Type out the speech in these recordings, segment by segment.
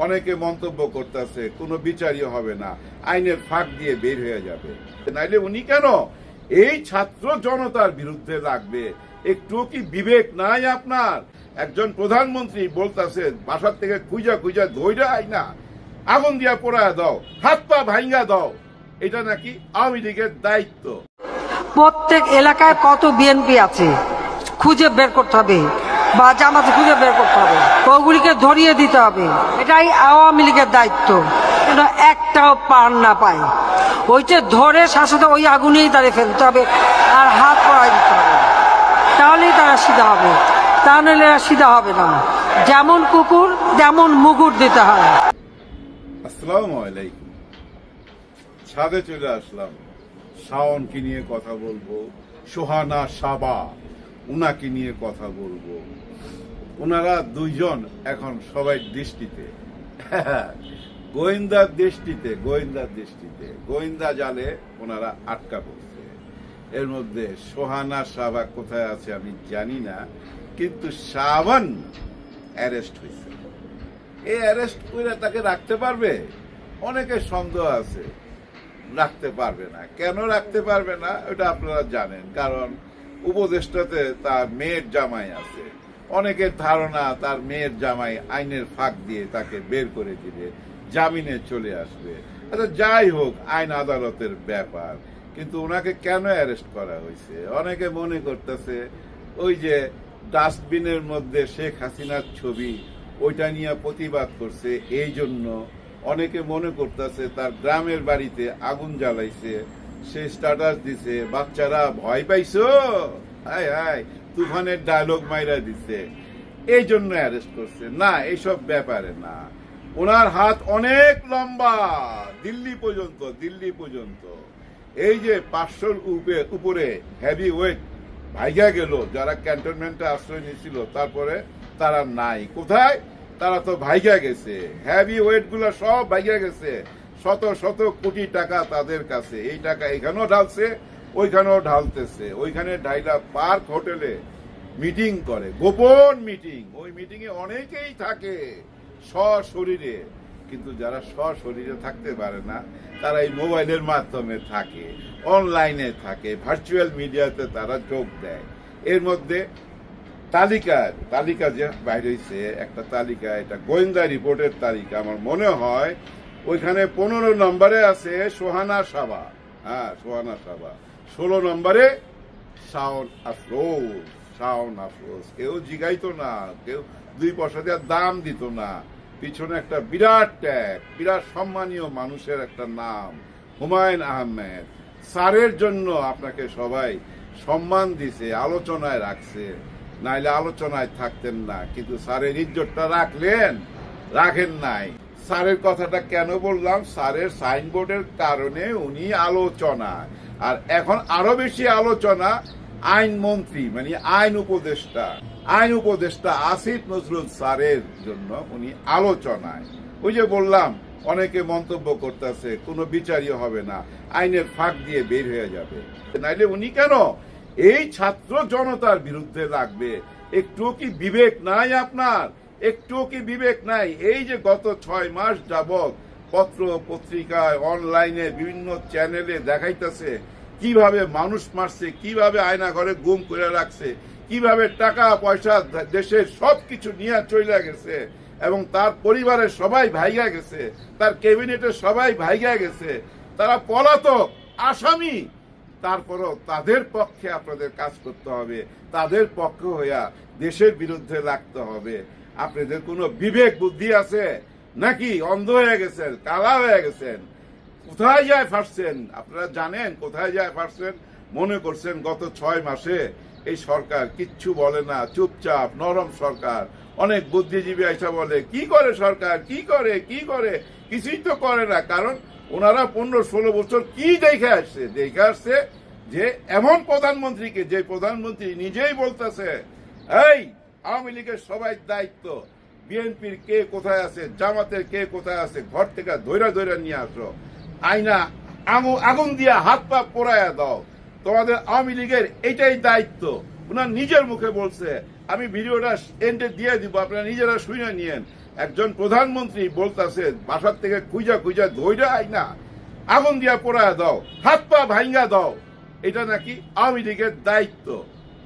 অনেকে মন্তব্য করতেছে কোনো বিচারই হবে না, আইনের ফাঁক দিয়ে বের হয়ে যাবে। নাইলে উনি কেন এই ছাত্র জনতার বিরুদ্ধে লাগবে? একটুও কি বিবেক নাই আপনার? একজন প্রধানমন্ত্রী বলতেছে বাসার থেকে খুঁজা খুঁজা ধৈর্য আইনা আগুন দিয়া পোড়ায় দাও, হাত পা ভাঙ্গা দাও, এটা নাকি আওয়ামী লীগের দায়িত্ব। প্রত্যেক এলাকায় কত বিএনপি আছে খুঁজে বের করতে হবে, বা জামাতে খুঁজে বের করতে হবে, ওগুলিকে ধরিয়ে দিতে হবে। এটাই আওয়ামী লীগের দায়িত্ব, যেন একটাও পার না পায়। ওইটা ধরে শাসতে ওই আগুনেই দাঁড়িয়ে ফেলতে হবে আর হাত পড়াই দিতে হবে, তাহলেই তারা সিধা হবে। তা নাহলে এরা সিধা হবে না। যেমন কুকুর তেমন মুগুর দিতে হয়। আসসালামু আলাইকুম। ছাদে চলে আসলাম, শাওনকে নিয়ে কথা বলবো, সোহানা সাবা উনাকে নিয়ে কথা বলবো। ওনারা দুইজন এখন সবাই দৃষ্টিতে, গোয়েন্দার দৃষ্টিতে, গোয়েন্দা জালে ওনারা আটকা পড়ছে। এর মধ্যে সোহানা সাবা কোথায় আছে আমি জানি না, কিন্তু শাবান অ্যারেস্ট হয়েছে। এই অ্যারেস্ট করে তাকে রাখতে পারবে? অনেকের সন্দেহ আছে, রাখতে পারবে না। কেন রাখতে পারবে না ওটা আপনারা জানেন, কারণ উপদেষ্টাতে তার মেয়ের জামাই আছে। অনেকের ধারণা তার মেয়ের জামাই আইনের ফাঁক দিয়ে তাকে বের করে দিবে, জামিনে চলে আসবে। আচ্ছা, যাই হোক, আইন আদালতের ব্যাপার। কিন্তু ওনাকে কেন অ্যারেস্ট করা হয়েছে? অনেকে মনে করতেছে ওই যে ডাস্টবিনের মধ্যে শেখ হাসিনার ছবি, ওইটা নিয়ে প্রতিবাদ করছে, এই জন্য। অনেকে মনে করতেছে তার গ্রামের বাড়িতে আগুন জ্বালাইছে, সে স্ট্যাটাস দিছে, বাচ্চারা ভয় পাইছো, হায় হায়, তুফানের ডায়লগ মাইরা দিছে, এই জন্য অ্যারেস্ট করছে। না, এইসব ব্যাপারে না। ওনার হাত অনেক লম্বা, দিল্লি পর্যন্ত। এই যে 500-র উপরে হেভি ওয়েট ভাইগা গেল, যারা ক্যান্টনমেন্টে আশ্রয় নিয়েছিল, তারপরে তারা নাই। কোথায়? তারা তো ভাইগা গেছে, হেভি ওয়েট গুলা সব ভাইগা গেছে। শত শত কোটি টাকা তাদের কাছে। এই টাকা এখানেও ঢালছে, ওইখানেও ঢালতেছে। ওইখানে ঢাইলা পার্ক হোটেলে মিটিং করে, গোপন মিটিং। ওই মিটিং এ অনেকেই থাকে সশরীরে, কিন্তু যারা সশরীরে থাকতে পারে না তারা এই মোবাইলের মাধ্যমে থাকে, অনলাইনে থাকে, ভার্চুয়াল মিডিয়াতে তারা যোগ দেয়। এর মধ্যে তালিকা যে বাইরে হয়েছে, একটা তালিকা, এটা গোয়েন্দা রিপোর্টের তালিকা। আমার মনে হয় ওইখানে 15 নম্বরে আছে সোহানা সাবা। হ্যাঁ, সোহানা সাবা। 16 নম্বরে শাওন আফরোজ। কেউ জিগাইতো না, কেউ 2 পয়সা দিয়ে দাম দিত না। পিছনে একটা বিরাট ট্যাগ, বিরাট সম্মানীয় মানুষের একটা নাম, হুমায়ুন আহমেদ। স্যারের জন্য আপনাকে সবাই সম্মান দিছে, আলোচনায় রাখছে, নাইলে আলোচনায় থাকতেন না। কিন্তু স্যারের ইজ্জতটা রাখেন নাই। স্যারের কথাটা কেন বললাম? স্যারের সাইনবোর্ডের কারণে উনি আলোচনা, আর এখন আরো বেশি আলোচনা আইনমন্ত্রী মানে আইন উপদেষ্টা আসিফ নজরুল স্যারের জন্য উনি আলোচনায়। ওই যে বললাম, অনেকে মন্তব্য করতেছে কোনো বিচারই হবে না, আইনের ফাঁক দিয়ে বের হয়ে যাবে। নাইলে উনি কেন এই ছাত্র জনতার বিরুদ্ধে লাগবে? একটুও কি বিবেক নাই আপনার? একটুও কি বিবেক নাই? এই যে গত 6 মাস যাবৎ পত্র পত্রিকায়, অনলাইনে, বিভিন্ন চ্যানেলে দেখাইতেছে কিভাবে মানুষ মারছে, কিভাবে আয়না ঘরে গুম করে রাখছে, কিভাবে টাকা পয়সা দেশের সবকিছু নিয়ে চলে গেছে, এবং তার পরিবারের সবাই ভাইগা গেছে, তার ক্যাবিনেটের সবাই ভাইগা গেছে, তারা পলাতক, আসামি। তারপরও তাদের পক্ষে আপনাদের কাজ করতে হবে, তাদের পক্ষে হইয়া দেশের বিরুদ্ধে লাগতে হবে। আপনাদের কোনো বিবেক বুদ্ধি আছে নাকি? অন্ধ হয়ে গেছেন, কালা হয়ে গেছেন? কোথায় যায় ফাঁসছেন? আপনারা জানেন কোথায় যায় ফাঁসছেন? মনে করছেন গত 6 মাসে এই সরকার কিচ্ছু বলে না, চুপচাপ নরম সরকার। অনেক বুদ্ধিজীবী আইসা বলে কি করে সরকার, কি করে, কিছুই তো করে না। কারণ ওনারা 15-16 বছর কি দেখে আসছে যে এমন প্রধানমন্ত্রীকে, যে প্রধানমন্ত্রী নিজেই বলতেছে এই আওয়ামী লীগের সবাই দায়িত্ব, বিএনপির কে কোথায় আছে, জামাতের কে কোথায় আছে, ঘর থেকে ধৈরা নিয়ে আসো, আইনা আগুন দিয়া হাত পা পোড়ায়া দাও, তোমাদের আওয়ামী লীগের এটাই দায়িত্ব। ওনার নিজের মুখে বলছে। আমি ভিডিওটা এন্ডে দিয়ে দিব, আপনারা নিজেরা শুনে নিয়েন। একজন প্রধানমন্ত্রী বলতেছে বাসার থেকে খুঁজা খুঁজা ধইরা আইনা আগুন দিয়া পোড়ায় দাও, হাত পা ভাঙ্গা দাও, এটা নাকি আওয়ামী লীগের দায়িত্ব।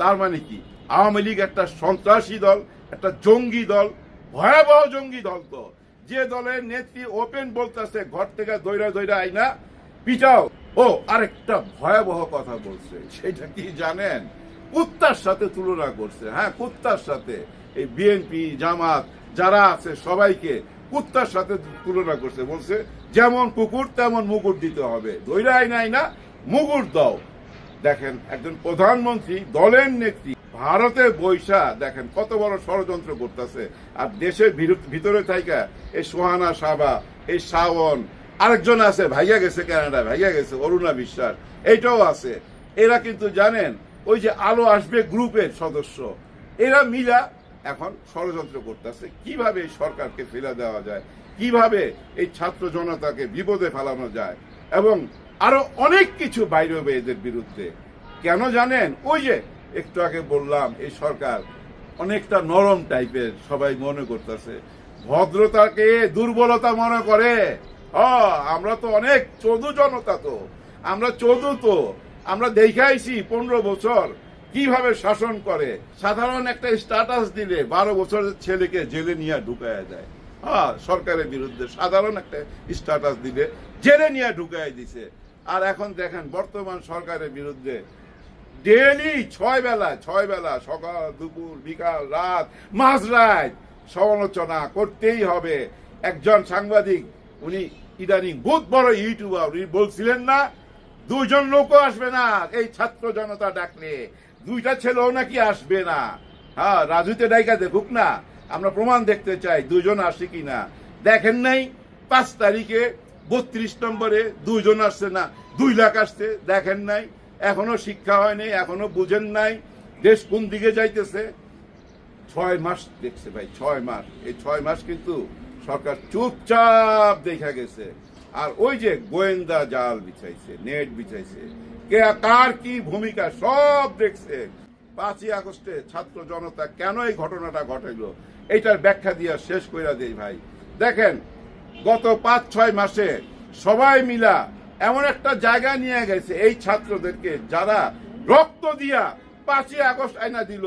তার মানে কি আওয়ামী লীগ একটা সন্ত্রাসী দল, একটা জঙ্গি দল, ভয়াবহ জঙ্গি দল। তো যে দলের নেত্রী ওপেন বলতেছে ঘর থেকে দইরা দইরা আইনা পিটাও। ও আরেকটা ভয়াবহ কথা বলছে, সেটা কি জানেন? কুত্তার সাথে তুলনা করছে। হ্যাঁ, কুত্তার সাথে। এই বিএনপি জামাত যারা আছে সবাইকে কুত্তার সাথে তুলনা করছে। বলছে যেমন কুকুর তেমন মুকুট দিতে হবে, দইরা আইনা আইনা মুকুট দাও। দেখেন, একজন প্রধানমন্ত্রী দলের নেত্রী ভারতে বৈশা দেখেন কত বড় ষড়যন্ত্র করতেছে। আর দেশের ভিতরে থাইকা এই সোহানা সাবা, এই শাওন, আরেকজন আছে ভাইয়া গেছে কানাডা, ভাইয়া গেছে অরুণা বিশ্বাস, এইটাও আছে। এরা কিন্তু জানেন ওই যে আলো আসবে গ্রুপের সদস্য, এরা মিলা এখন ষড়যন্ত্র করতেছে কিভাবে এই সরকারকে ফেলে দেওয়া যায়, কিভাবে এই ছাত্র জনতাকে বিপদে ফেলানো যায়, এবং আরো অনেক কিছু বাইরে হবে এদের বিরুদ্ধে। কেন জানেন? ওই যে একটু আগে বললাম এই সরকার অনেকটা নরম টাইপের, সবাই মনে করতেছে ভদ্রতাকে দুর্বলতা মনে করে। আমরা তো অনেক চোদু জনতা, তো আমরা চোদু, তো আমরা দেখাইছি 15 বছর কিভাবে শাসন করে। সাধারণ একটা স্ট্যাটাস দিলে 12 বছরের ছেলেকে জেলে নিয়ে ঢুকায়া যায়। সরকারের বিরুদ্ধে সাধারণ একটা স্ট্যাটাস দিলে জেলে নিয়ে ঢুকাই দিছে। আর এখন দেখেন বর্তমান সরকারের বিরুদ্ধে ডেইলি 6 বেলা সকাল দুপুর বিকাল রাত মাঝরাত সমালোচনা করতেই হবে। একজন সাংবাদিক, উনি ইদানিং বহুত বড় ইউটিউবার, উনি বলছিলেন না 2 জন লোকও আসবে না এই ছাত্র জনতা ডাকলে, 2টা ছেলেও নাকি আসবে না। রাজুতে ডাইকা দেখুক না, আমরা প্রমাণ দেখতে চাই 2 জন আসে কিনা। দেখেন নাই 5 তারিখে 32 নম্বরে 2 জন আসছে না, 2 লাখ আসছে, দেখেন নাই? এখনো শিক্ষা হয়নি, এখনো বুঝেন নাই দেশ কোন দিকে যাইতেছে। 6 মাস দেখছে ভাই, 6 মাস। এই 6 মাস কিন্তু সরকার চুপচাপ দেখা গেছে। আর ওই যে গোয়েন্দা জাল বিছাইছে, নেট বিছাইছে, কে কার কি ভূমিকা সব দেখছে। 5ই আগস্টে ছাত্র জনতা কেন এই ঘটনাটা ঘটাইলো এইটার ব্যাখ্যা দিয়া শেষ কইরা দেই ভাই। দেখেন, গত 5-6 মাসে সবাই মিলা এমন একটা জায়গা নিয়ে গেছে এই ছাত্রদেরকে, যারা রক্ত দিয়া 5ই আগস্ট আইনা দিল,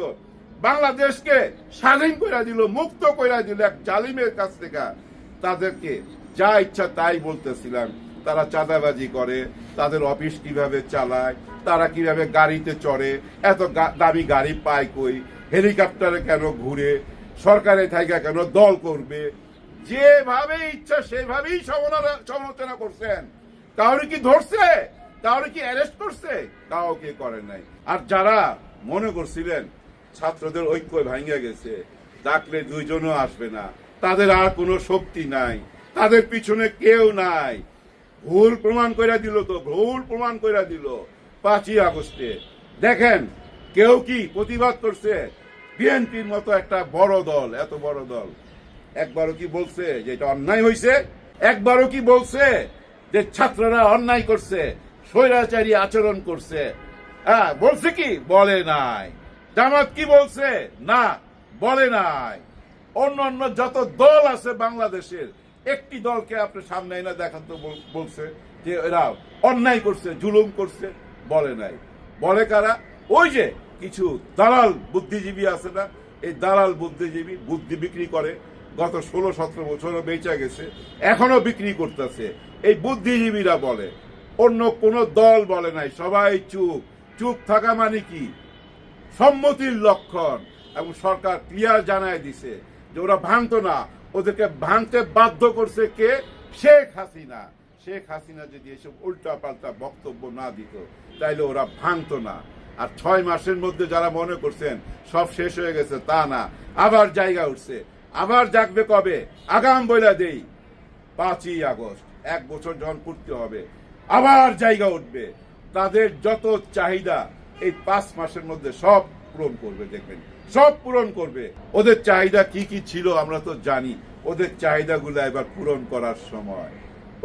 বাংলাদেশকে স্বাধীন কইরা দিল, মুক্ত কইরা দিল এক জালিমের কাছ থেকে। তাদেরকে যা ইচ্ছা তাই বলতেছিলাম। তারা চাঁদাবাজি করে, তাদের অফিস কিভাবে চালায়, তারা কিভাবে গাড়িতে চড়ে, এত দামি গাড়ি পায় কই, হেলিকপ্টারে কেন ঘুরে, সরকারে থাইকা কেন দল করবে, যেভাবে ইচ্ছা সেভাবেই সমালোচনা করছেন। কাউরে কি ধরছে? কাউরে কি অ্যারেস্ট করছে? কাউকে করে নাই। আর যারা মনে করছিলেন ছাত্রদের ঐক্য ভাঙ্গা গেছে, ডাকলে 2 জনও আসবে না, তাদের আর কোনো শক্তি নাই, তাদের পিছনে কেউ নাই, ভুল প্রমাণ কইরা দিল। তো ভুল প্রমাণ কইরা দিল 5ই আগস্টে। দেখেন, কেউ কি প্রতিবাদ করছে? বিএনপির মতো একটা বড় দল, এত বড় দল একবারও কি বলছে যে এটা অন্যায় হয়েছে? একবারও কি বলছে যে ছাত্ররা অন্যায় করছে, স্বৈরাচারী আচরণ করছে? বলছে কি? বলে নাই। জামাত কি বলছে? না, বলে নাই। অন্য অন্য যত দল আছে বাংলাদেশের, একটি দলকে আপনি সামনে এনে দেখান তো বলছে যে এরা অন্যায় করছে, জুলুম করছে? বলে নাই। বলে কারা? ওই যে কিছু দালাল বুদ্ধিজীবী আছে না, এই দালাল বুদ্ধিজীবী বুদ্ধি বিক্রি করে, গত 16-17 বছরও বেচা গেছে, এখনো বিক্রি করতেছে। এই বুদ্ধিজীবীরা বলে, অন্য কোন দল বলে নাই। সবাই চুপ। চুপ থাকা মানে কি? সম্মতির লক্ষণ। এবং সরকার ক্লিয়ার জানায় দিছে যে ওরা ভাঙতো না, ওদেরকে ভাঙতে বাধ্য করছে কে? শেখ হাসিনা। শেখ হাসিনা যদি এসব উল্টা পাল্টা বক্তব্য না দিত তাইলে ওরা ভাঙতো না। আর 6 মাসের মধ্যে যারা মনে করছেন সব শেষ হয়ে গেছে, তা না, আবার জায়গা উঠছে। আবার জাগবে কবে? আগাম বইলা দেই 5ই আগস্ট, 1 বছর যখন পূর্তি হবে আবার জায়গা উঠবে। তাদের যত চাহিদা এই 5 মাসের মধ্যে সব পূরণ করবে। দেখবেন সব পূরণ করবে। ওদের চাহিদা কি কি ছিল আমরা তো জানি। ওদের চাহিদাগুলো এবার পূরণ করার সময়।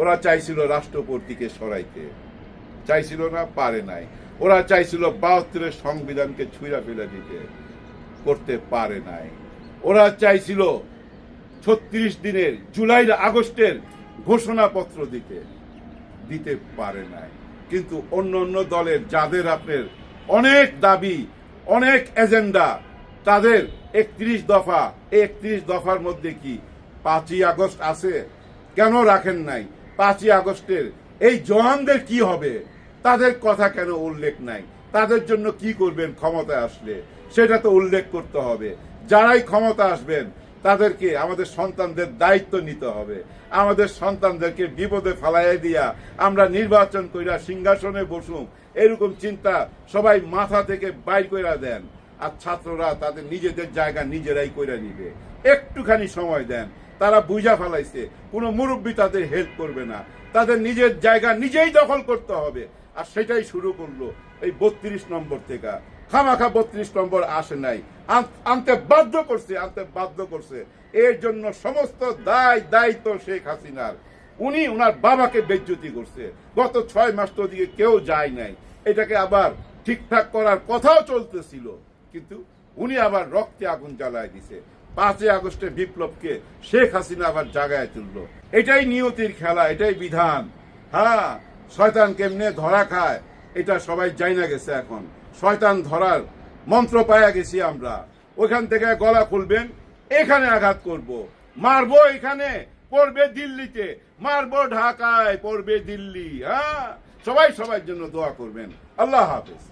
ওরা চাইছিল রাষ্ট্রপতিকে সরাইতে, চাইছিল না, পারে নাই। ওরা চাইছিল 72-এর সংবিধানকে ছুঁড়া ফেলে দিতে, করতে পারে নাই। ওরা চাইছিল 36 দিনের জুলাই আগস্টের ঘোষণাপত্র দিতে পারে নাই। কিন্তু অন্য অন্য দলের যাদের আপনার অনেক দাবি, অনেক এজেন্ডা, তাদের 31 দফা, এই 31 দফার মধ্যে কি 5ই আগস্ট আছে? কেন রাখেন নাই? 5ই আগস্টের এই জওয়ানদের কি হবে? তাদের কথা কেন উল্লেখ নাই? তাদের জন্য কি করবেন ক্ষমতায় আসলে? সেটা তো উল্লেখ করতে হবে। যারাই ক্ষমতা আসবেন তাদেরকে আমাদের সন্তানদের দায়িত্ব নিতে হবে। আমাদের সন্তানদেরকে বিপদে ফালাইয়া দিয়া আমরা নির্বাচন কইরা সিংহাসনে বসুম, এরকম চিন্তা সবাই মাথা থেকে বাইর কইরা দেন। আর ছাত্ররা তাদের নিজেদের জায়গা নিজেরাই কইরা নিবে। একটুখানি সময় দেন। তারা বুঝা ফেলাইছে কোনো মুরব্বী তাদের হেল্প করবে না, তাদের নিজের জায়গা নিজেই দখল করতে হবে। আর সেটাই শুরু করলো এই 32 নম্বর থেকে। খামাখা 32 নম্বর আসে নাই, আনতে বাধ্য করছে। এর জন্য সমস্ত দায়িত্ব শেখ হাসিনার। উনি ওনার বাবাকে বেজ্জতি করছে। গত 6 মাস তো দিকে কেউ যায় নাই। এটাকে আবার ঠিকঠাক করার কথাও চলতেছিল, কিন্তু উনি আবার রক্তে আগুন জ্বালায় দিছে। 5ই আগস্টের বিপ্লবকে শেখ হাসিনা আবার জাগায় তুললো। এটাই নিয়তির খেলা, এটাই বিধান। হ্যাঁ, শয়তান কেমনে ধরা খায় এটা সবাই জানা গেছে। এখন শয়তান ধরার মন্ত্র পাইয়া গেছি আমরা। ওইখান থেকে গলা খুলবেন, এখানে আঘাত করব, মারবো এখানে, পড়বে দিল্লিতে, মারবো ঢাকায়, পড়বে দিল্লি। হ্যাঁ, সবাই জন্য দোয়া করবেন। আল্লাহ হাফেজ।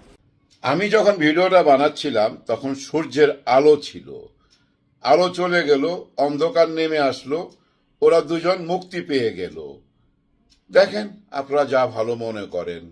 আমি যখন ভিডিওটা বানাচ্ছিলাম তখন সূর্যের আলো ছিল, আলো চলে গেল, অন্ধকার নেমে আসলো, ওরা দুজন মুক্তি পেয়ে গেল। দেখেন আপনারা যা ভালো মনে করেন।